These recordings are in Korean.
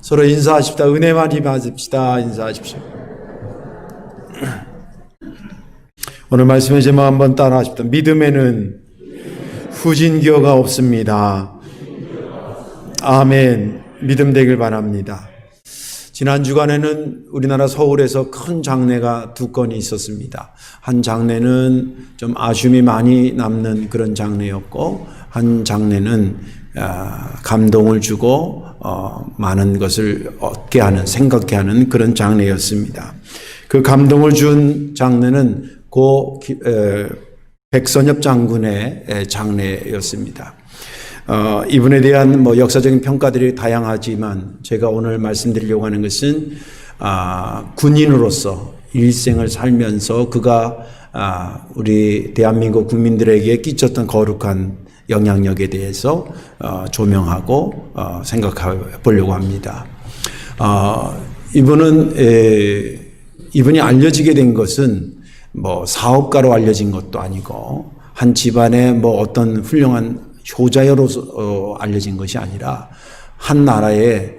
서로 인사하십시다. 은혜 많이 받읍시다. 인사하십시오. 오늘 말씀의 제목 한번 따라 하십시다. 믿음에는 후진기어가 없습니다. 아멘. 믿음 되길 바랍니다. 지난 주간에는 우리나라 서울에서 큰 장례가 두 건이 있었습니다. 한 장례는 좀 아쉬움이 많이 남는 그런 장례였고, 한 장례는 감동을 주고 많은 것을 얻게 하는, 생각게 하는 그런 장례였습니다. 그 감동을 준 장례는 고 백선엽 장군의 장례였습니다. 이분에 대한 역사적인 평가들이 다양하지만 제가 오늘 말씀드리려고 하는 것은 군인으로서 일생을 살면서 그가 우리 대한민국 국민들에게 끼쳤던 거룩한 영향력에 대해서 조명하고 생각해 보려고 합니다. 이분이 알려지게 된 것은 사업가로 알려진 것도 아니고 한 집안의 어떤 훌륭한 효자여로서 알려진 것이 아니라 한 나라의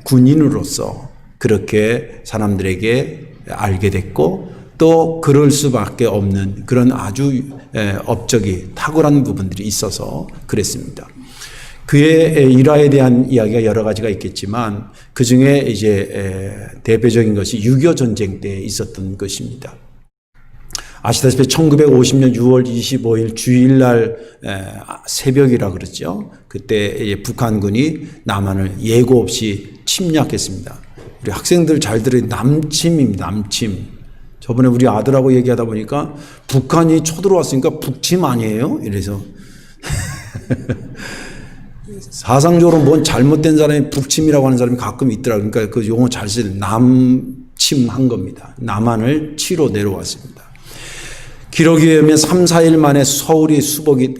군인으로서 그렇게 사람들에게 알게 됐고, 또 그럴 수밖에 없는 그런 아주 업적이 탁월한 부분들이 있어서 그랬습니다. 그의 일화에 대한 이야기가 여러 가지가 있겠지만 그 중에 이제 대표적인 것이 6.25 전쟁 때 있었던 것입니다. 아시다시피 1950년 6월 25일 주일날 새벽이라 그러죠. 그때 북한군이 남한을 예고 없이 침략했습니다. 우리 학생들 잘 들으니 남침입니다. 남침. 저번에 우리 아들하고 얘기하다 보니까 북한이 쳐들어왔으니까 북침 아니에요? 이래서 사상적으로 뭔 잘못된 사람이 북침이라고 하는 사람이 가끔 있더라고요. 그러니까 그 용어 잘 쓰는 남침한 겁니다. 남한을 치러 내려왔습니다. 기록에 의하면 3, 4일 만에 서울이 수복이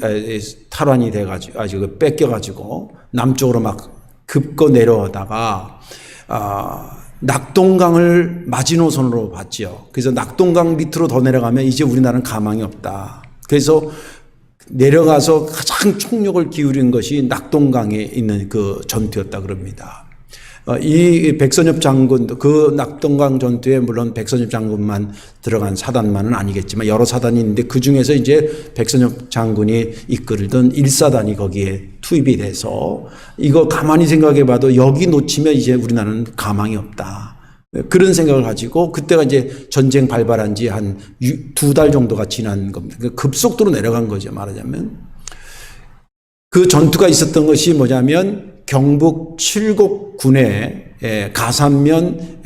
탈환이 돼가지고 뺏겨가지고 남쪽으로 막 급거 내려오다가 낙동강을 마지노선으로 봤지요. 그래서 낙동강 밑으로 더 내려가면 이제 우리나라는 가망이 없다. 그래서 내려가서 가장 총력을 기울인 것이 낙동강에 있는 그 전투였다 그럽니다. 이 백선엽 장군, 그 낙동강 전투에 물론 백선엽 장군만 들어간 사단만은 아니겠지만 여러 사단이 있는데 그 중에서 이제 백선엽 장군이 이끌던 1사단이 거기에 투입이 돼서 이거 가만히 생각해 봐도 여기 놓치면 이제 우리나라는 가망이 없다. 그런 생각을 가지고 그때가 이제 전쟁 발발한 지 한 2달 정도가 지난 겁니다. 급속도로 내려간 거죠, 말하자면. 그 전투가 있었던 것이 뭐냐면 경북 칠곡군의 가산면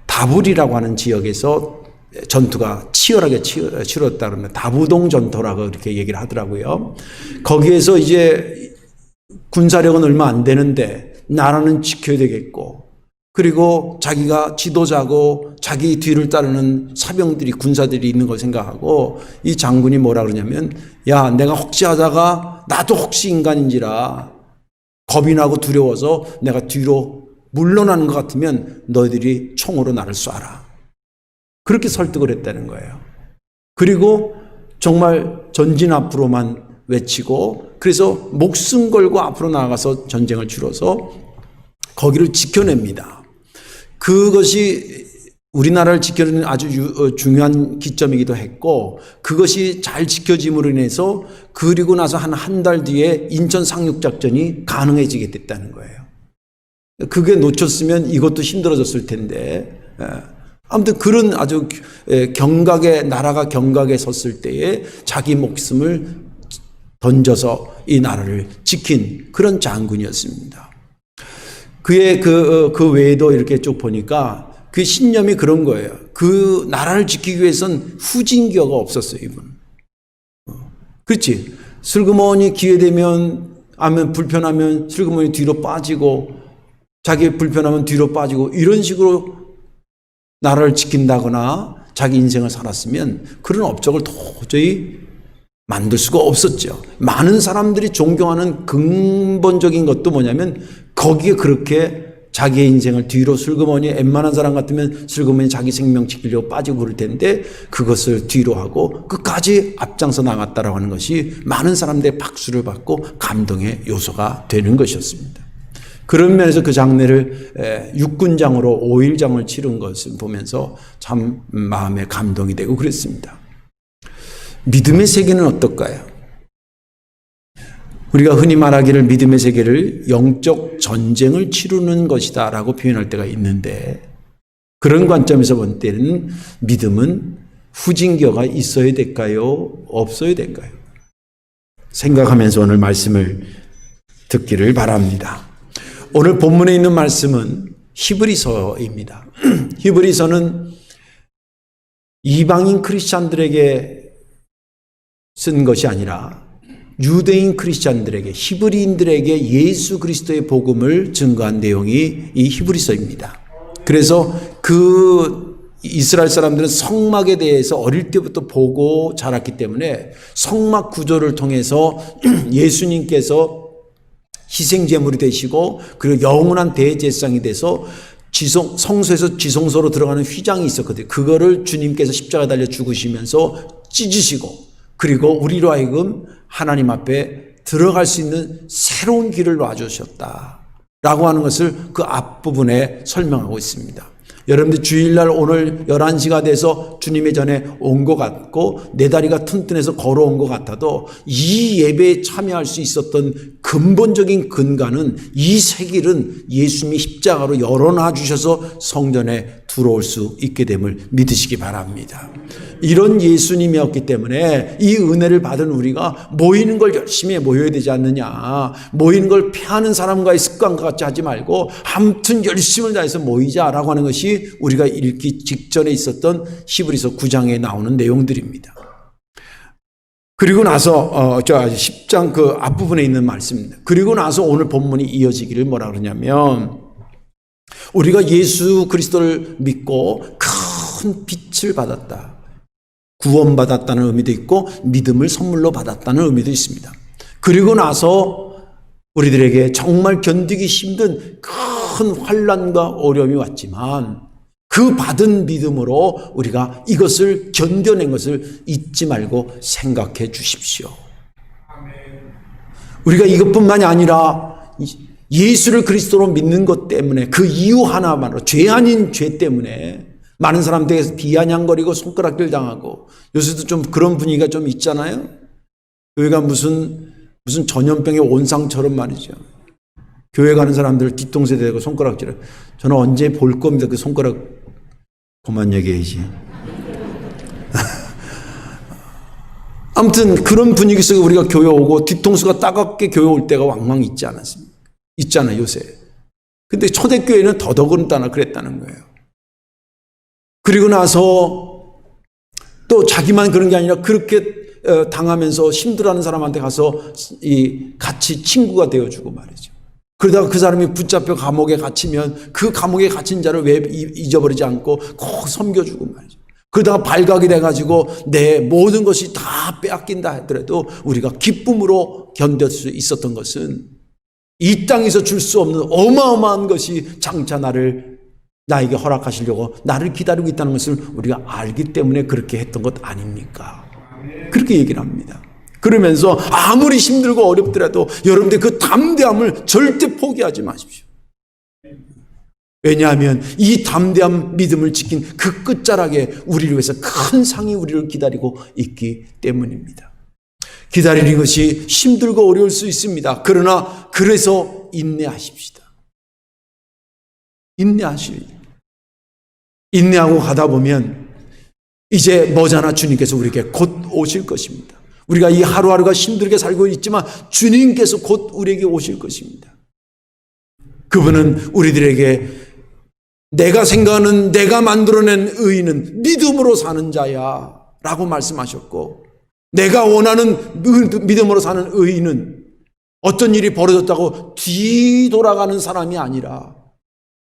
다불이라고 하는 지역에서 전투가 치열하게 치렀다 그러면 다부동 전투라고 이렇게 얘기를 하더라고요. 거기에서 이제 군사력은 얼마 안 되는데 나라는 지켜야 되겠고, 그리고 자기가 지도자고 자기 뒤를 따르는 사병들이, 군사들이 있는 걸 생각하고 이 장군이 뭐라 그러냐면, 야, 내가 혹시 하다가 나도 혹시 인간인지라 겁이 나고 두려워서 내가 뒤로 물러나는 것 같으면 너희들이 총으로 나를 쏴라. 그렇게 설득을 했다는 거예요. 그리고 정말 전진 앞으로만 외치고, 그래서 목숨 걸고 앞으로 나가서 전쟁을 치러서 거기를 지켜냅니다. 그것이 우리나라를 지켜내는 아주 중요한 기점이기도 했고, 그것이 잘 지켜짐으로 인해서 그리고 나서 한 달 뒤에 인천 상륙작전이 가능해지게 됐다는 거예요. 그게 놓쳤으면 이것도 힘들어졌을 텐데, 아무튼 그런 아주 나라가 경각에 섰을 때에 자기 목숨을 던져서 이 나라를 지킨 그런 장군이었습니다. 그의 그 외에도 이렇게 쭉 보니까 그 신념이 그런 거예요. 그 나라를 지키기 위해서는 후진기어가 없었어요, 이분. 그렇지. 슬그머니 기회되면, 불편하면 슬그머니 뒤로 빠지고, 자기 불편하면 뒤로 빠지고, 이런 식으로 나라를 지킨다거나 자기 인생을 살았으면 그런 업적을 도저히 만들 수가 없었죠. 많은 사람들이 존경하는 근본적인 것도 뭐냐면 거기에 그렇게 자기의 인생을 뒤로 슬그머니, 웬만한 사람 같으면 슬그머니 자기 생명 지키려고 빠지고 그럴 텐데 그것을 뒤로 하고 끝까지 앞장서 나갔다라고 하는 것이 많은 사람들의 박수를 받고 감동의 요소가 되는 것이었습니다. 그런 면에서 그 장례를 육군장으로 5일장을 치른 것을 보면서 참 마음에 감동이 되고 그랬습니다. 믿음의 세계는 어떨까요? 우리가 흔히 말하기를 믿음의 세계를 영적 전쟁을 치르는 것이다 라고 표현할 때가 있는데, 그런 관점에서 볼 때는 믿음은 후진겨가 있어야 될까요? 없어야 될까요? 생각하면서 오늘 말씀을 듣기를 바랍니다. 오늘 본문에 있는 말씀은 히브리서입니다. 히브리서는 이방인 크리스찬들에게 쓴 것이 아니라 유대인 크리스찬들에게, 히브리인들에게 예수 그리스도의 복음을 증거한 내용이 이 히브리서입니다. 그래서 그 이스라엘 사람들은 성막에 대해서 어릴 때부터 보고 자랐기 때문에 성막 구조를 통해서 예수님께서 희생제물이 되시고 그리고 영원한 대제사장이 돼서 성소에서 지성소로 들어가는 휘장이 있었거든요. 그거를 주님께서 십자가 달려 죽으시면서 찢으시고, 그리고 우리로 하여금 하나님 앞에 들어갈 수 있는 새로운 길을 놔주셨다라고 하는 것을 그 앞부분에 설명하고 있습니다. 여러분들 주일날 오늘 11시가 돼서 주님의 전에 온 것 같고 내 다리가 튼튼해서 걸어온 것 같아도 이 예배에 참여할 수 있었던 근본적인 근간은 이 새 길은 예수님이 십자가로 열어놔 주셔서 성전에 들어올 수 있게 됨을 믿으시기 바랍니다. 이런 예수님이었기 때문에 이 은혜를 받은 우리가 모이는 걸 열심히 모여야 되지 않느냐, 모이는 걸 피하는 사람과의 습관과 같이 하지 말고 아무튼 열심을 다해서 모이자라고 하는 것이 우리가 읽기 직전에 있었던 히브리서 9장에 나오는 내용들입니다. 그리고 나서 10장 그 앞부분에 있는 말씀입니다. 그리고 나서 오늘 본문이 이어지기를 뭐라 그러냐면, 우리가 예수 그리스도를 믿고 큰 빛을 받았다, 구원받았다는 의미도 있고 믿음을 선물로 받았다는 의미도 있습니다. 그리고 나서 우리들에게 정말 견디기 힘든 큰 환난과 어려움이 왔지만 그 받은 믿음으로 우리가 이것을 견뎌낸 것을 잊지 말고 생각해 주십시오. 우리가 이것뿐만이 아니라 예수를 그리스도로 믿는 것 때문에, 그 이유 하나만으로, 죄 아닌 죄 때문에 많은 사람들에게서 비아냥거리고 손가락질 당하고, 요새도 좀 그런 분위기가 좀 있잖아요. 교회가 무슨 전염병의 온상처럼 말이죠. 교회 가는 사람들 뒤통수에 대고 손가락질을. 저는 언제 볼 겁니다. 그 손가락. 그만 얘기해야지. 아무튼 그런 분위기 속에 우리가 교회 오고 뒤통수가 따갑게 교회 올 때가 왕왕 있지 않았습니까? 있잖아요, 요새. 근데 초대교회는 더더군다나 그랬다는 거예요. 그리고 나서 또 자기만 그런 게 아니라 그렇게 당하면서 힘들어하는 사람한테 가서 같이 친구가 되어주고 말이죠. 그러다가 그 사람이 붙잡혀 감옥에 갇히면 그 감옥에 갇힌 자를 왜 잊어버리지 않고 꼭 섬겨주고 말이죠. 그러다가 발각이 돼가지고 내 모든 것이 다 빼앗긴다 하더라도 우리가 기쁨으로 견딜 수 있었던 것은 이 땅에서 줄 수 없는 어마어마한 것이 장차 나에게 허락하시려고 나를 기다리고 있다는 것을 우리가 알기 때문에 그렇게 했던 것 아닙니까? 그렇게 얘기를 합니다. 그러면서 아무리 힘들고 어렵더라도 여러분들 그 담대함을 절대 포기하지 마십시오. 왜냐하면 이 담대한 믿음을 지킨 그 끝자락에 우리를 위해서 큰 상이 우리를 기다리고 있기 때문입니다. 기다리는 것이 힘들고 어려울 수 있습니다. 그러나 그래서 인내하십시다. 인내하고 가다 보면 이제 머지않아 주님께서 우리에게 곧 오실 것입니다. 우리가 이 하루하루가 힘들게 살고 있지만 주님께서 곧 우리에게 오실 것입니다. 그분은 우리들에게 내가 생각하는, 내가 만들어낸 의인은 믿음으로 사는 자야 라고 말씀하셨고, 내가 원하는 믿음으로 사는 의인은 어떤 일이 벌어졌다고 뒤돌아가는 사람이 아니라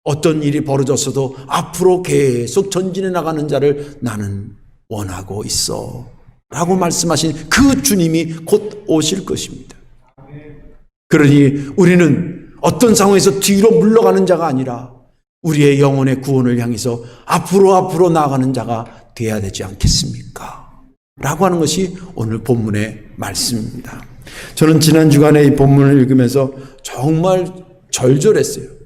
어떤 일이 벌어졌어도 앞으로 계속 전진해 나가는 자를 나는 원하고 있어 라고 말씀하신 그 주님이 곧 오실 것입니다. 그러니 우리는 어떤 상황에서 뒤로 물러가는 자가 아니라 우리의 영혼의 구원을 향해서 앞으로 나아가는 자가 되어야 되지 않겠습니까? 라고 하는 것이 오늘 본문의 말씀입니다. 저는 지난 주간에 이 본문을 읽으면서 정말 절절했어요.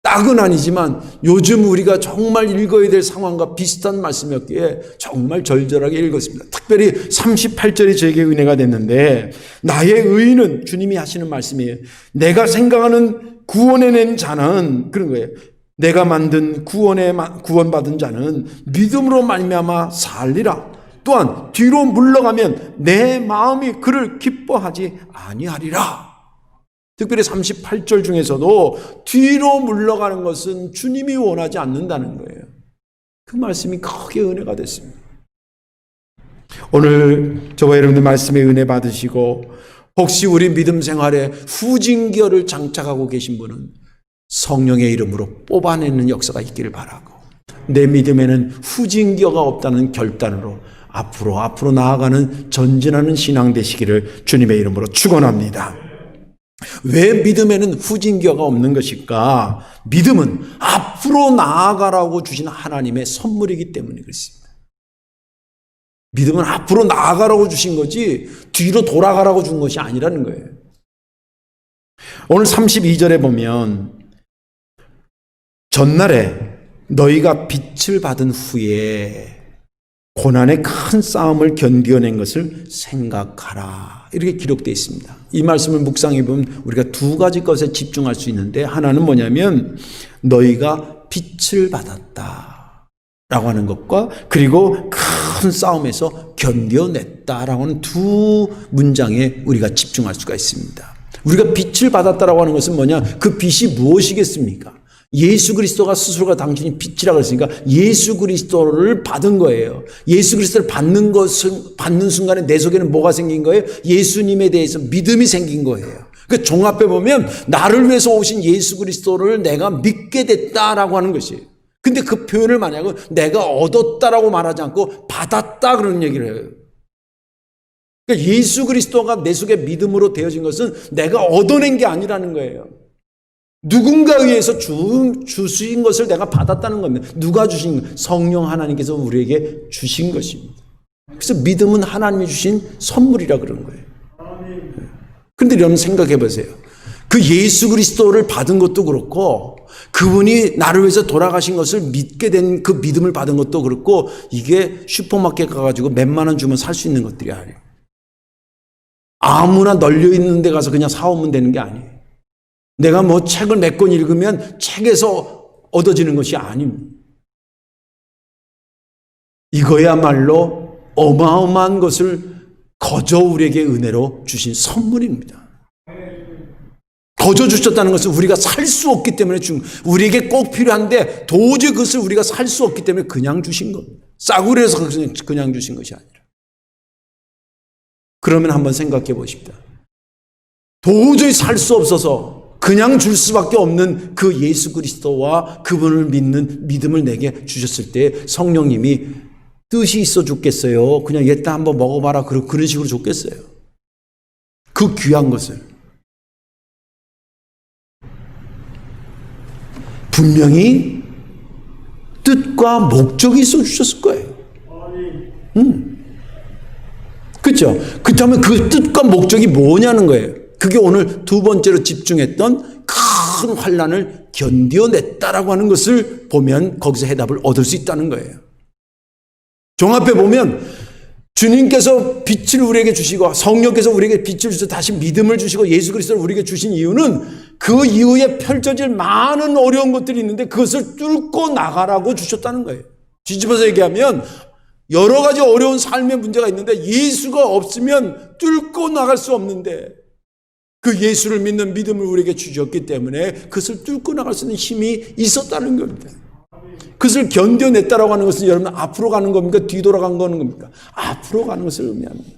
딱은 아니지만 요즘 우리가 정말 읽어야 될 상황과 비슷한 말씀이었기에 정말 절절하게 읽었습니다. 특별히 38절이 저에게 은혜가 됐는데, 나의 의는, 주님이 하시는 말씀이에요. 내가 생각하는 구원해낸 자는, 그런 거예요. 내가 만든 구원받은 자는 믿음으로 말미암아 살리라. 또한 뒤로 물러가면 내 마음이 그를 기뻐하지 아니하리라. 특별히 38절 중에서도 뒤로 물러가는 것은 주님이 원하지 않는다는 거예요. 그 말씀이 크게 은혜가 됐습니다. 오늘 저와 여러분들 말씀에 은혜 받으시고 혹시 우리 믿음 생활에 후진기어를 장착하고 계신 분은 성령의 이름으로 뽑아내는 역사가 있기를 바라고, 내 믿음에는 후진기어가 없다는 결단으로 앞으로 나아가는 전진하는 신앙 되시기를 주님의 이름으로 축원합니다. 왜 믿음에는 후진기어가 없는 것일까? 믿음은 앞으로 나아가라고 주신 하나님의 선물이기 때문에 그렇습니다. 믿음은 앞으로 나아가라고 주신 거지 뒤로 돌아가라고 준 것이 아니라는 거예요. 오늘 32절에 보면 전날에 너희가 빛을 받은 후에 고난의 큰 싸움을 견뎌낸 것을 생각하라, 이렇게 기록되어 있습니다. 이 말씀을 묵상해 보면 우리가 두 가지 것에 집중할 수 있는데, 하나는 뭐냐면 너희가 빛을 받았다 라고 하는 것과, 그리고 큰 싸움에서 견뎌냈다라고 하는 두 문장에 우리가 집중할 수가 있습니다. 우리가 빛을 받았다라고 하는 것은 뭐냐? 그 빛이 무엇이겠습니까? 예수 그리스도가 스스로가 당신이 빛이라고 했으니까 예수 그리스도를 받은 거예요. 예수 그리스도를 받는 순간에 내 속에는 뭐가 생긴 거예요? 예수님에 대해서 믿음이 생긴 거예요. 그 종합해 보면 나를 위해서 오신 예수 그리스도를 내가 믿게 됐다라고 하는 것이에요. 근데 그 표현을 만약에 내가 얻었다라고 말하지 않고 받았다 그런 얘기를 해요. 그러니까 예수 그리스도가 내 속에 믿음으로 되어진 것은 내가 얻어낸 게 아니라는 거예요. 누군가에 의해서 주신 것을 내가 받았다는 겁니다. 누가 주신 것? 성령 하나님께서 우리에게 주신 것입니다. 그래서 믿음은 하나님이 주신 선물이라 그런 거예요. 그런데 여러분 생각해 보세요. 그 예수 그리스도를 받은 것도 그렇고, 그분이 나를 위해서 돌아가신 것을 믿게 된 그 믿음을 받은 것도 그렇고, 이게 슈퍼마켓 가가지고 몇만 원 주면 살 수 있는 것들이 아니에요. 아무나 널려 있는 데 가서 그냥 사오면 되는 게 아니에요. 내가 뭐 책을 몇 권 읽으면 책에서 얻어지는 것이 아닙니다. 이거야말로 어마어마한 것을 거저 우리에게 은혜로 주신 선물입니다. 거저 주셨다는 것은 우리가 살 수 없기 때문에 우리에게 꼭 필요한데 도저히 그것을 우리가 살 수 없기 때문에 그냥 주신 겁니다. 싸구려에서 그냥 주신 것이 아니라. 그러면 한번 생각해 보십시다. 도저히 살 수 없어서 그냥 줄 수밖에 없는 그 예수 그리스도와 그분을 믿는 믿음을 내게 주셨을 때 성령님이 뜻이 있어 줬겠어요? 그냥 얘다 한번 먹어봐라 그런 식으로 줬겠어요? 그 귀한 것을 분명히 뜻과 목적이 있어 주셨을 거예요. 그렇죠? 그렇다면 그 뜻과 목적이 뭐냐는 거예요. 그게 오늘 두 번째로 집중했던 큰 환난을 견뎌냈다라고 하는 것을 보면 거기서 해답을 얻을 수 있다는 거예요. 종합해 보면 주님께서 빛을 우리에게 주시고 성령께서 우리에게 빛을 주셔서 다시 믿음을 주시고 예수 그리스도를 우리에게 주신 이유는 그 이후에 펼쳐질 많은 어려운 것들이 있는데 그것을 뚫고 나가라고 주셨다는 거예요. 뒤집어서 얘기하면 여러 가지 어려운 삶의 문제가 있는데 예수가 없으면 뚫고 나갈 수 없는데 그 예수를 믿는 믿음을 우리에게 주셨기 때문에 그것을 뚫고 나갈 수 있는 힘이 있었다는 겁니다. 그것을 견뎌냈다라고 하는 것은 여러분 앞으로 가는 겁니까? 뒤돌아간 거는 겁니까? 앞으로 가는 것을 의미합니다.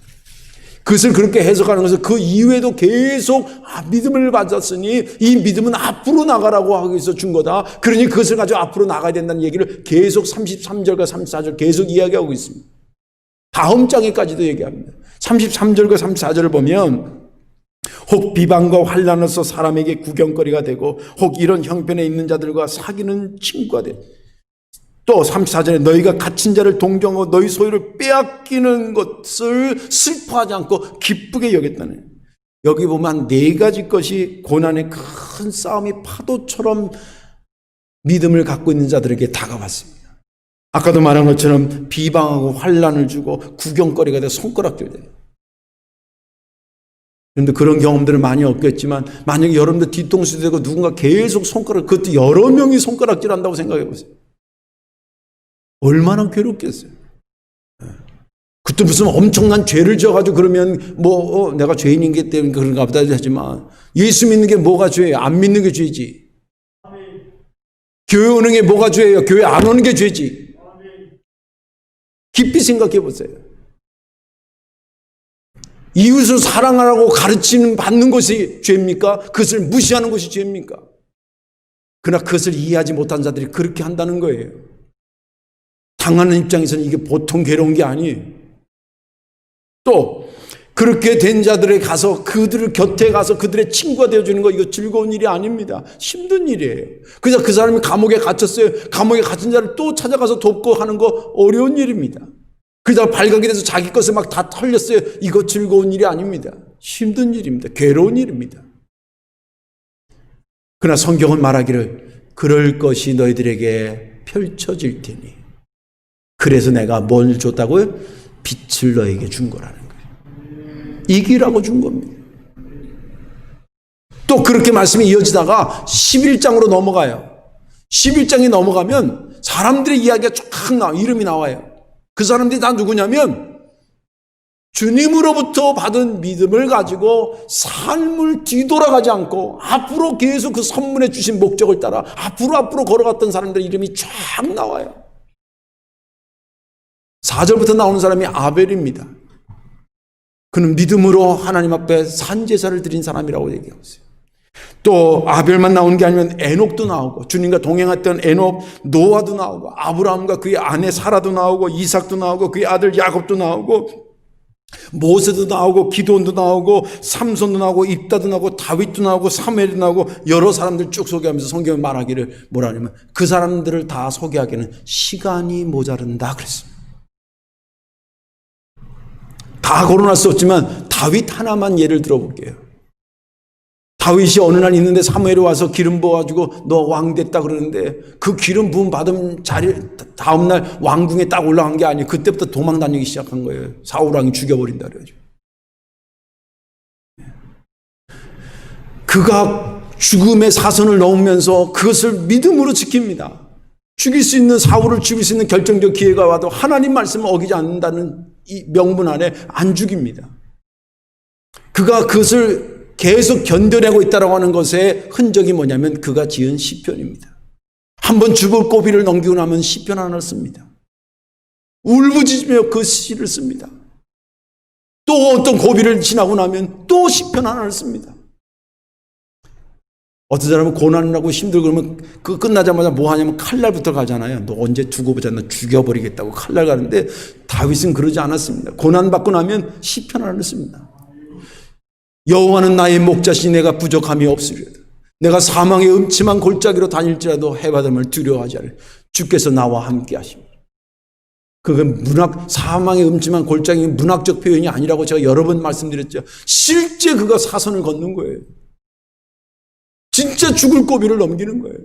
그것을 그렇게 해석하는 것은 그 이후에도 계속 믿음을 받았으니 이 믿음은 앞으로 나가라고 하기 위해서 준 거다. 그러니 그것을 가지고 앞으로 나가야 된다는 얘기를 계속 33절과 34절 계속 이야기하고 있습니다. 다음 장에까지도 얘기합니다. 33절과 34절을 보면 혹 비방과 환난으로서 사람에게 구경거리가 되고 혹 이런 형편에 있는 자들과 사귀는 친구가 돼. 또 34절에 너희가 갇힌 자를 동정하고 너희 소유를 빼앗기는 것을 슬퍼하지 않고 기쁘게 여겼다네. 여기 보면 한 4가지 것이 고난의 큰 싸움이 파도처럼 믿음을 갖고 있는 자들에게 다가왔습니다. 아까도 말한 것처럼 비방하고 환난을 주고 구경거리가 돼서 손가락질돼요. 그런데 그런 경험들은 많이 없겠지만 만약에 여러분들 뒤통수 대고 누군가 계속 그것도 여러 명이 손가락질 한다고 생각해 보세요. 얼마나 괴롭겠어요. 그때 무슨 엄청난 죄를 지어가지고 그러면 내가 죄인이기 때문에 그런가 보다 하지만 예수 믿는 게 뭐가 죄예요? 안 믿는 게 죄지. 교회 오는 게 뭐가 죄예요? 교회 안 오는 게 죄지. 깊이 생각해 보세요. 이웃을 사랑하라고 가르치는 받는 것이 죄입니까? 그것을 무시하는 것이 죄입니까? 그러나 그것을 이해하지 못한 자들이 그렇게 한다는 거예요. 당하는 입장에서는 이게 보통 괴로운 게 아니에요. 또 그렇게 된 자들에 가서 그들을 곁에 가서 그들의 친구가 되어주는 거 이거 즐거운 일이 아닙니다. 힘든 일이에요. 그래서 그 사람이 감옥에 갇혔어요. 감옥에 갇힌 자를 또 찾아가서 돕고 하는 거 어려운 일입니다. 그러다가 발각이 돼서 자기 것을 막 다 털렸어요. 이거 즐거운 일이 아닙니다. 힘든 일입니다. 괴로운 일입니다. 그러나 성경은 말하기를 그럴 것이 너희들에게 펼쳐질 테니 그래서 내가 뭘 줬다고요? 빛을 너에게 준 거라는 거예요. 이기라고 준 겁니다. 또 그렇게 말씀이 이어지다가 11장으로 넘어가요. 11장이 넘어가면 사람들의 이야기가 쫙 이름이 나와요. 그 사람들이 다 누구냐면 주님으로부터 받은 믿음을 가지고 삶을 뒤돌아가지 않고 앞으로 계속 그 선물해 주신 목적을 따라 앞으로 걸어갔던 사람들의 이름이 쫙 나와요. 4절부터 나오는 사람이 아벨입니다. 그는 믿음으로 하나님 앞에 산제사를 드린 사람이라고 얘기하고 있어요. 또 아벨만 나오는 게 아니면 에녹도 나오고 주님과 동행했던 에녹, 노아도 나오고 아브라함과 그의 아내 사라도 나오고 이삭도 나오고 그의 아들 야곱도 나오고 모세도 나오고 기도원도 나오고 삼손도 나오고 입다도 나오고 다윗도 나오고 사무엘도 나오고 여러 사람들 쭉 소개하면서 성경이 말하기를 뭐라냐면 그 사람들을 다 소개하기에는 시간이 모자른다 그랬습니다. 다 거론할 수 없지만 다윗 하나만 예를 들어볼게요. 다윗이 어느 날 있는데 사무엘이 와서 기름 부어가지고 너 왕 됐다 그러는데 그 기름 부음 받은 자리 다음날 왕궁에 딱 올라간 게 아니에요. 그때부터 도망 다니기 시작한 거예요. 사울왕이 죽여버린다 그러죠. 그가 죽음의 사선을 넘으면서 그것을 믿음으로 지킵니다. 죽일 수 있는 사울을 죽일 수 있는 결정적 기회가 와도 하나님 말씀을 어기지 않는다는 이 명분 안에 안 죽입니다. 그가 그것을 계속 견뎌내고 있다고 하는 것의 흔적이 뭐냐면 그가 지은 시편입니다. 한번 죽을 고비를 넘기고 나면 시편 하나를 씁니다. 울부짖으며 그 시를 씁니다. 또 어떤 고비를 지나고 나면 또 시편 하나를 씁니다. 어떤 사람은 고난을 하고 힘들고 그러면 그 끝나자마자 뭐 하냐면 칼날부터 가잖아요. 너 언제 두고 보자. 너 죽여버리겠다고 칼날 가는데 다윗은 그러지 않았습니다. 고난받고 나면 시편 하나를 씁니다. 여호와는 나의 목자시니 내가 부족함이 없으리로다. 내가 사망의 음침한 골짜기로 다닐지라도 해바람을 두려워하지 않으리. 주께서 나와 함께 하십니다. 그건 사망의 음침한 골짜기 문학적 표현이 아니라고 제가 여러 번 말씀드렸죠. 실제 그가 사선을 걷는 거예요. 진짜 죽을 고비를 넘기는 거예요.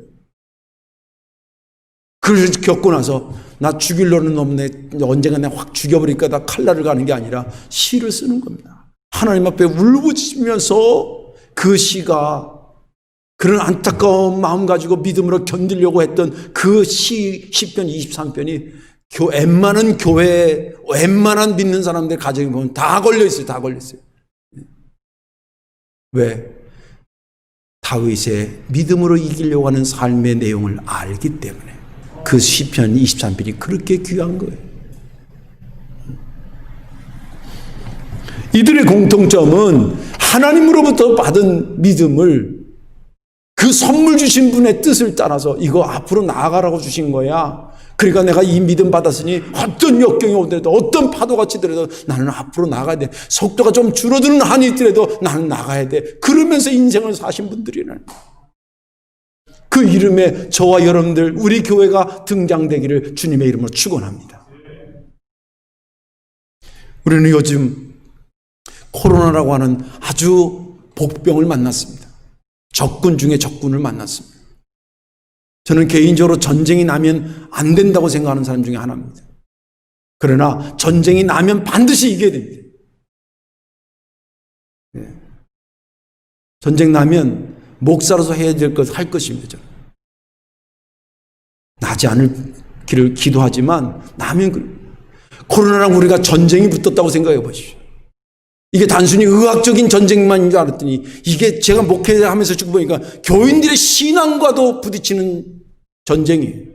그걸 겪고 나서 나 죽일 놈은 없네. 언젠가 내가 확 죽여버리니까 나 칼날을 가는 게 아니라 시를 쓰는 겁니다. 하나님 앞에 울부짖으면서 그 시가 그런 안타까운 마음 가지고 믿음으로 견디려고 했던 그 시편 23편이 웬만한 교회, 웬만한 믿는 사람들 가정에 보면 다 걸려있어요. 다 걸려있어요. 왜? 다윗의 믿음으로 이기려고 하는 삶의 내용을 알기 때문에 그 시편 23편이 그렇게 귀한 거예요. 이들의 공통점은 하나님으로부터 받은 믿음을 그 선물 주신 분의 뜻을 따라서 이거 앞으로 나아가라고 주신 거야. 그러니까 내가 이 믿음 받았으니 어떤 역경이 오더라도 어떤 파도가 치더라도 나는 앞으로 나가야 돼. 속도가 좀 줄어드는 한이 있더라도 나는 나가야 돼. 그러면서 인생을 사신 분들이라는 그 이름에 저와 여러분들 우리 교회가 등장되기를 주님의 이름으로 축원합니다. 우리는 요즘 코로나라고 하는 아주 복병을 만났습니다. 적군 중에 적군을 만났습니다. 저는 개인적으로 전쟁이 나면 안 된다고 생각하는 사람 중에 하나입니다. 그러나 전쟁이 나면 반드시 이겨야 됩니다. 전쟁 나면 목사로서 해야 될 것 할 것입니다. 저는. 나지 않기를 기도하지만 나면 코로나랑 우리가 전쟁이 붙었다고 생각해 보십시오. 이게 단순히 의학적인 전쟁만인 줄 알았더니 이게 제가 목회하면서 쭉 보니까 교인들의 신앙과도 부딪히는 전쟁이에요.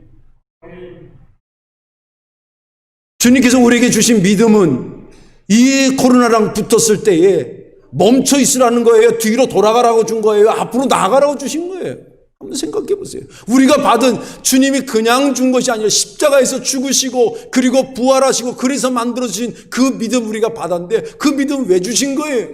주님께서 우리에게 주신 믿음은 이 코로나랑 붙었을 때에 멈춰 있으라는 거예요? 뒤로 돌아가라고 준 거예요? 앞으로 나가라고 주신 거예요? 한번 생각해 보세요. 우리가 받은 주님이 그냥 준 것이 아니라 십자가에서 죽으시고 그리고 부활하시고 그래서 만들어주신 그 믿음 우리가 받았는데 그 믿음 왜 주신 거예요?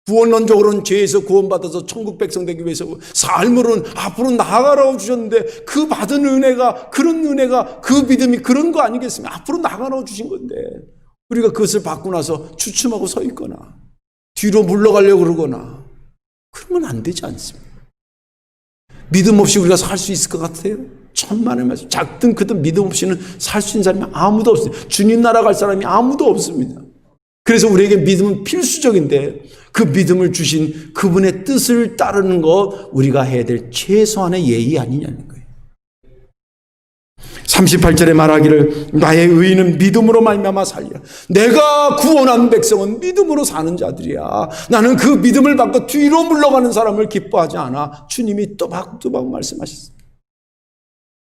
구원론적으로는 죄에서 구원받아서 천국 백성 되기 위해서 삶으로는 앞으로 나아가라고 주셨는데 그 받은 은혜가 그런 은혜가 그 믿음이 그런 거 아니겠습니까? 앞으로 나아가라고 주신 건데 우리가 그것을 받고 나서 주춤하고 서 있거나 뒤로 물러가려고 그러거나 그러면 안 되지 않습니까? 믿음 없이 우리가 살 수 있을 것 같아요? 천만의 말씀. 작든 크든 믿음 없이는 살 수 있는 사람이 아무도 없어요. 주님 나라 갈 사람이 아무도 없습니다. 그래서 우리에게 믿음은 필수적인데 그 믿음을 주신 그분의 뜻을 따르는 것 우리가 해야 될 최소한의 예의 아니냐는 거예요. 38절에 말하기를 나의 의인은 믿음으로 말미암아 살리라. 내가 구원한 백성은 믿음으로 사는 자들이야. 나는 그 믿음을 받고 뒤로 물러가는 사람을 기뻐하지 않아. 주님이 또박또박 말씀하셨습니다.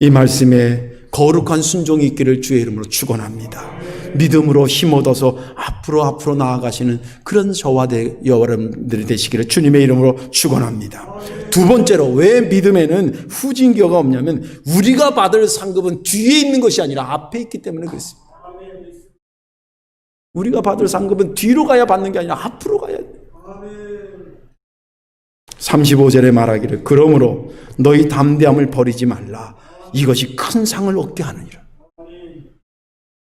이 말씀에 거룩한 순종이 있기를 주의 이름으로 축원합니다. 믿음으로 힘 얻어서 앞으로 나아가시는 그런 저와 여러분들이 되시기를 주님의 이름으로 축원합니다. 두 번째로 왜 믿음에는 후진교가 없냐면 우리가 받을 상급은 뒤에 있는 것이 아니라 앞에 있기 때문에 그렇습니다. 우리가 받을 상급은 뒤로 가야 받는 게 아니라 앞으로 가야 돼요. 35절에 말하기를 그러므로 너희 담대함을 버리지 말라. 이것이 큰 상을 얻게 하느니라.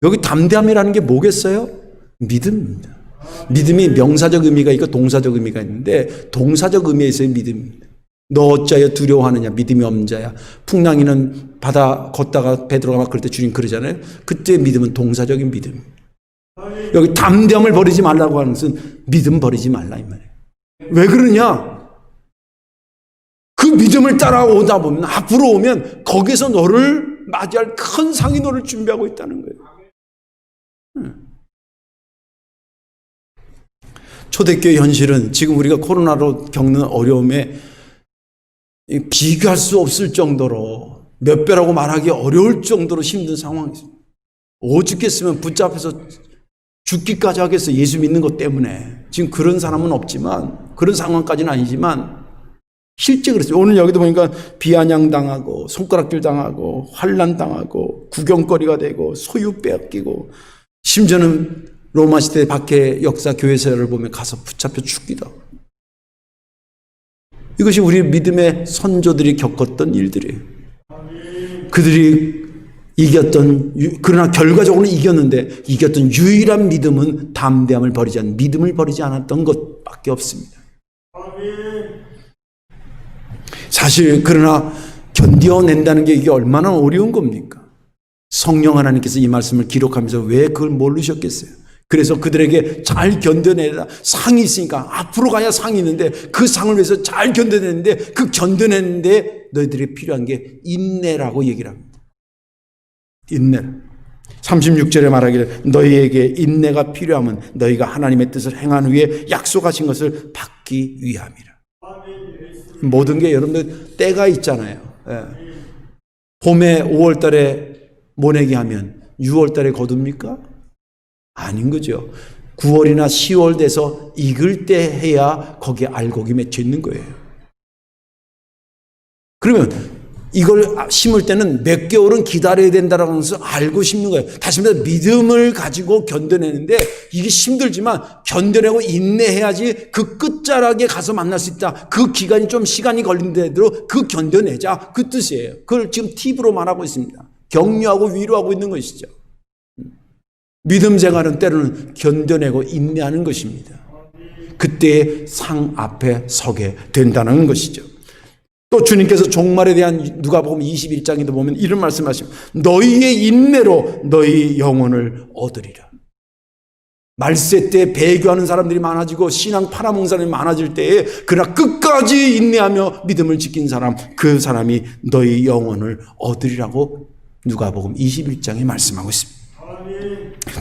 여기 담대함이라는 게 뭐겠어요? 믿음입니다. 믿음이 명사적 의미가 있고 동사적 의미가 있는데 동사적 의미에서의 믿음입니다. 너 어찌하여 두려워하느냐 믿음이 없는 자야. 풍랑이는 바다 걷다가 베드로가 막 그럴 때 주님 그러잖아요. 그때 믿음은 동사적인 믿음입니다. 여기 담대함을 버리지 말라고 하는 것은 믿음 버리지 말라 이 말이에요. 왜 그러냐? 그 믿음을 따라오다 보면 앞으로 오면 거기서 너를 맞이할 큰 상이 너를 준비하고 있다는 거예요. 초대교회 현실은 지금 우리가 코로나로 겪는 어려움에 비교할 수 없을 정도로 몇 배라고 말하기 어려울 정도로 힘든 상황이죠. 오죽했으면 붙잡혀서 죽기까지 하겠어. 예수 믿는 것 때문에. 지금 그런 사람은 없지만 그런 상황까지는 아니지만 실제 그랬어요. 오늘 여기도 보니까 비아냥 당하고 손가락질 당하고 환난 당하고 구경거리가 되고 소유 빼앗기고 심지어는 로마 시대 박해 역사 교회사를 보면 가서 붙잡혀 죽기도 하고. 이것이 우리 믿음의 선조들이 겪었던 일들이에요. 그들이 이겼던, 그러나 결과적으로는 이겼는데 이겼던 유일한 믿음은 담대함을 버리지 않는 믿음을 버리지 않았던 것밖에 없습니다. 사실 그러나 견뎌낸다는 게 이게 얼마나 어려운 겁니까? 성령 하나님께서 이 말씀을 기록하면서 왜 그걸 모르셨겠어요? 그래서 그들에게 잘 견뎌내라. 상이 있으니까 앞으로 가야 상이 있는데 그 상을 위해서 잘 견뎌내는데 그 견뎌내는데 너희들이 필요한 게 인내라고 얘기를 합니다. 인내. 36절에 말하기를 너희에게 인내가 필요하면 너희가 하나님의 뜻을 행한 후에 약속하신 것을 받기 위함이라. 모든 게 여러분들 때가 있잖아요. 봄에 5월 달에 모내기 하면 6월 달에 거둡니까? 아닌 거죠. 9월이나 10월 돼서 익을 때 해야 거기에 알곡이 맺혀 있는 거예요. 그러면 이걸 심을 때는 몇 개월은 기다려야 된다는 것을 알고 심는 거예요. 다시 말해서 믿음을 가지고 견뎌내는데 이게 힘들지만 견뎌내고 인내해야지 그 끝자락에 가서 만날 수 있다. 그 기간이 좀 시간이 걸린데도 그 견뎌내자. 그 뜻이에요. 그걸 지금 팁으로 말하고 있습니다. 격려하고 위로하고 있는 것이죠. 믿음 생활은 때로는 견뎌내고 인내하는 것입니다. 그때의 상 앞에 서게 된다는 것이죠. 또 주님께서 종말에 대한 누가복음 21장에도 보면 이런 말씀하십니다. 너희의 인내로 너희 영혼을 얻으리라. 말세 때 배교하는 사람들이 많아지고 신앙 팔아먹는 사람이 많아질 때에 그러나 끝까지 인내하며 믿음을 지킨 사람, 그 사람이 너희 영혼을 얻으리라고 누가복음 21장에 말씀하고 있습니다.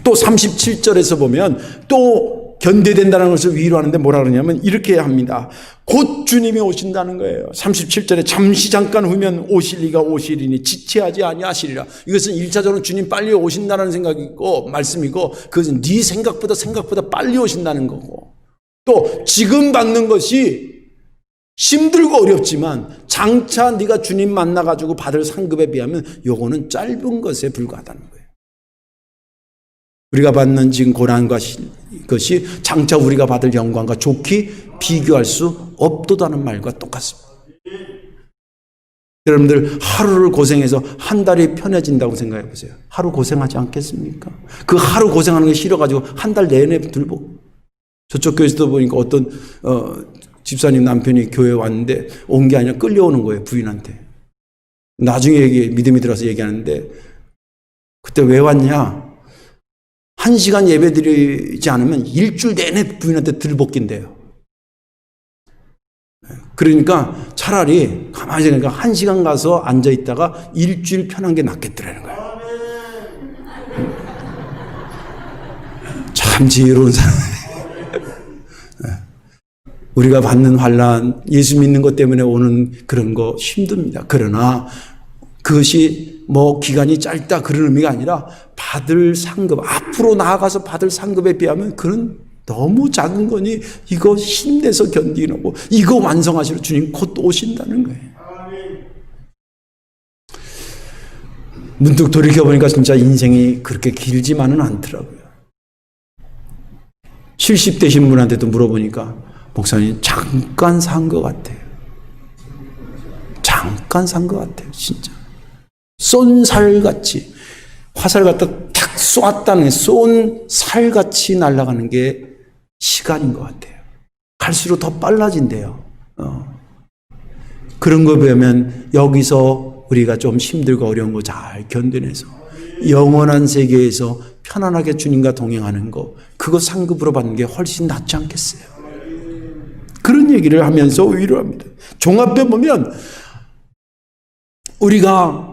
또 37절에서 보면 또 견뎌된다는 것을 위로하는데 뭐라 그러냐면 이렇게 합니다. 곧 주님이 오신다는 거예요. 37절에 잠시 잠깐 후면 오실리가 오시리니 지체하지 아니하시리라. 이것은 1차적으로 주님 빨리 오신다는 생각이고 말씀이고, 그것은 네 생각보다 빨리 오신다는 거고, 또 지금 받는 것이 힘들고 어렵지만 장차 네가 주님 만나가지고 받을 상급에 비하면 요거는 짧은 것에 불과하다는 거예요. 우리가 받는 지금 고난과 것이 장차 우리가 받을 영광과 좋게 비교할 수 없도다는 말과 똑같습니다. 여러분들 하루를 고생해서 한 달이 편해진다고 생각해 보세요. 하루 고생하지 않겠습니까? 그 하루 고생하는 게 싫어가지고 한 달 내내 들고, 저쪽 교회에서도 보니까 어떤 집사님 남편이 교회에 왔는데 온 게 아니라 끌려오는 거예요, 부인한테. 나중에 믿음이 들어서 얘기하는데, 그때 왜 왔냐? 1시간 예배 드리지 않으면 일주일 내내 부인한테 들볶인대요. 그러니까 차라리 가만히 생각하니까 1시간 가서 앉아있다가 일주일 편한 게 낫겠더라는 거예요. 참 지혜로운 사람이에요. 우리가 받는 환난, 예수 믿는 것 때문에 오는 그런 거 힘듭니다. 그러나 그것이 뭐 기간이 짧다 그런 의미가 아니라 받을 상급, 앞으로 나아가서 받을 상급에 비하면 그런 너무 작은 거니 이거 힘내서 견디는 거, 이거 완성하시러 주님 곧 오신다는 거예요. 문득 돌이켜보니까 진짜 인생이 그렇게 길지만은 않더라고요. 70 되신 분한테도 물어보니까 목사님 잠깐 산 것 같아요. 잠깐 산 것 같아요. 진짜 쏜 살같이, 화살 갖다 탁 쏘았다는, 쏜 살같이 날아가는 게 시간인 것 같아요. 갈수록 더 빨라진대요. 그런 거 보면 여기서 우리가 좀 힘들고 어려운 거 잘 견뎌내서 영원한 세계에서 편안하게 주님과 동행하는 거, 그거 상급으로 받는 게 훨씬 낫지 않겠어요? 그런 얘기를 하면서 위로합니다. 종합해 보면 우리가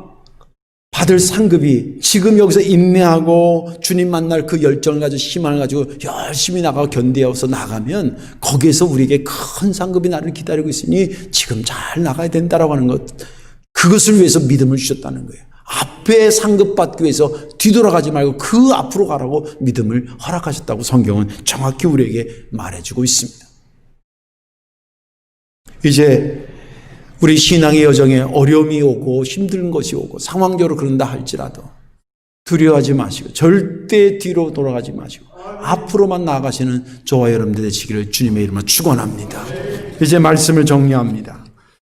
받을 상급이 지금 여기서 인내하고 주님 만날 그 열정을 가지고 희망을 가지고 열심히 나가고 견뎌서 나가면 거기에서 우리에게 큰 상급이 나를 기다리고 있으니 지금 잘 나가야 된다라고 하는 것, 그것을 위해서 믿음을 주셨다는 거예요. 앞에 상급 받기 위해서 뒤돌아가지 말고 그 앞으로 가라고 믿음을 허락하셨다고 성경은 정확히 우리에게 말해주고 있습니다. 이제 우리 신앙의 여정에 어려움이 오고 힘든 것이 오고 상황적으로 그런다 할지라도 두려워하지 마시고 절대 뒤로 돌아가지 마시고 앞으로만 나아가시는 저와 여러분들 되시기를 주님의 이름으로 축원합니다. 이제 말씀을 정리합니다.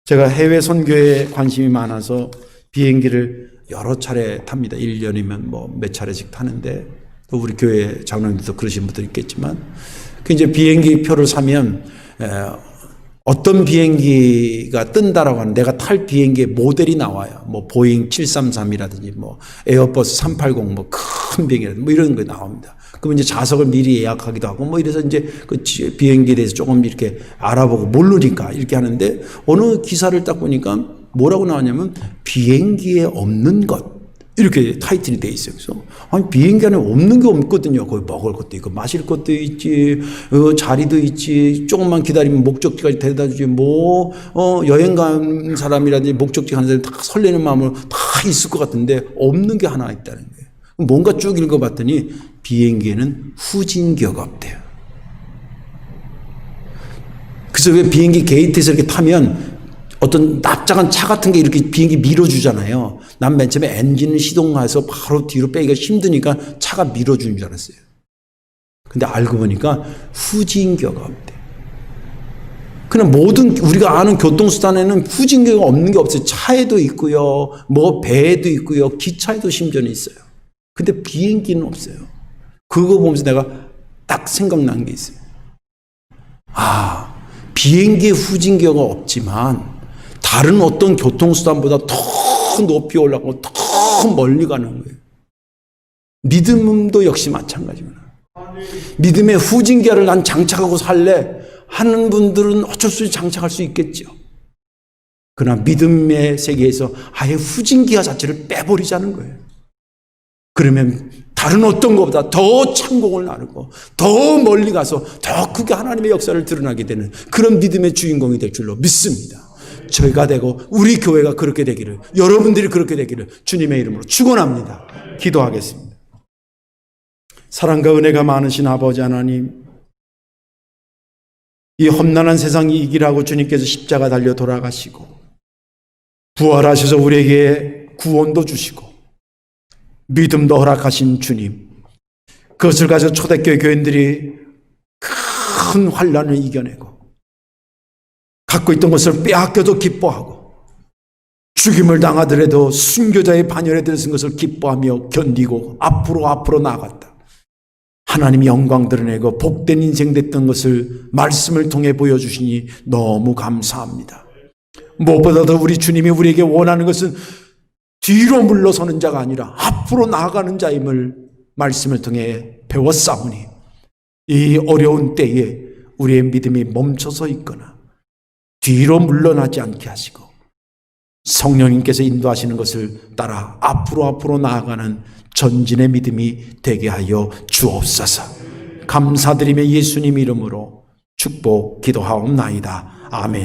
제가 해외 선교에 관심이 많아서 비행기를 여러 차례 탑니다. 1년이면 뭐 몇 차례씩 타는데, 또 우리 교회 장로님들도 그러신 분들 있겠지만, 그 이제 비행기 표를 사면 어떤 비행기가 뜬다라고 하는, 내가 탈 비행기의 모델이 나와요. 뭐 보잉 733이라든지 뭐 에어버스 380 뭐 큰 비행기라든지 뭐 이런 거 나옵니다. 그러면 이제 좌석을 미리 예약하기도 하고 뭐 이래서 이제 그 비행기에 대해서 조금 이렇게 알아보고 모르니까 이렇게 하는데, 어느 기사를 딱 보니까 뭐라고 나왔냐면 비행기에 없는 것, 이렇게 타이틀이 돼 있어요. 그래서 아니, 비행기 안에 없는 게 없거든요. 거기 먹을 것도 있고 마실 것도 있지, 자리도 있지, 조금만 기다리면 목적지까지 데려다 주지, 뭐 여행 간 사람이라든지 목적지 가는 사람이 다 설레는 마음으로 다 있을 것 같은데 없는 게 하나 있다는 거예요. 뭔가 쭉 읽어봤더니 비행기에는 후진기어가 없대요. 그래서 왜 비행기 게이트에서 이렇게 타면 어떤 납작한 차 같은 게 이렇게 비행기 밀어주잖아요. 난 맨 처음에 엔진을 시동해서 바로 뒤로 빼기가 힘드니까 차가 밀어주는 줄 알았어요. 근데 알고 보니까 후진기어가 없대. 그냥 모든 우리가 아는 교통수단에는 후진기어가 없는 게 없어요. 차에도 있고요, 뭐 배에도 있고요, 기차에도 심지어는 있어요. 근데 비행기는 없어요. 그거 보면서 내가 딱 생각난 게 있어요. 비행기에 후진기어가 없지만 다른 어떤 교통수단보다 더 높이 올라가고 더 멀리 가는 거예요. 믿음도 역시 마찬가지구나. 믿음의 후진기어를 난 장착하고 살래 하는 분들은 어쩔 수 없이 장착할 수 있겠죠. 그러나 믿음의 세계에서 아예 후진기어 자체를 빼버리자는 거예요. 그러면 다른 어떤 것보다 더 창공을 나누고 더 멀리 가서 더 크게 하나님의 역사를 드러나게 되는 그런 믿음의 주인공이 될 줄로 믿습니다. 저희가 되고 우리 교회가 그렇게 되기를, 여러분들이 그렇게 되기를 주님의 이름으로 축원합니다. 기도하겠습니다. 사랑과 은혜가 많으신 아버지 하나님, 이 험난한 세상 이기라고 주님께서 십자가 달려 돌아가시고 부활하셔서 우리에게 구원도 주시고 믿음도 허락하신 주님, 그것을 가지고 초대교회 교인들이 큰 환난을 이겨내고 갖고 있던 것을 빼앗겨도 기뻐하고 죽임을 당하더라도 순교자의 반열에 들어선 것을 기뻐하며 견디고 앞으로 나아갔다. 하나님이 영광 드러내고 복된 인생 됐던 것을 말씀을 통해 보여주시니 너무 감사합니다. 무엇보다도 우리 주님이 우리에게 원하는 것은 뒤로 물러서는 자가 아니라 앞으로 나아가는 자임을 말씀을 통해 배웠사오니 이 어려운 때에 우리의 믿음이 멈춰서 있거나 뒤로 물러나지 않게 하시고 성령님께서 인도하시는 것을 따라 앞으로 나아가는 전진의 믿음이 되게 하여 주옵소서. 감사드리며 예수님 이름으로 축복 기도하옵나이다. 아멘.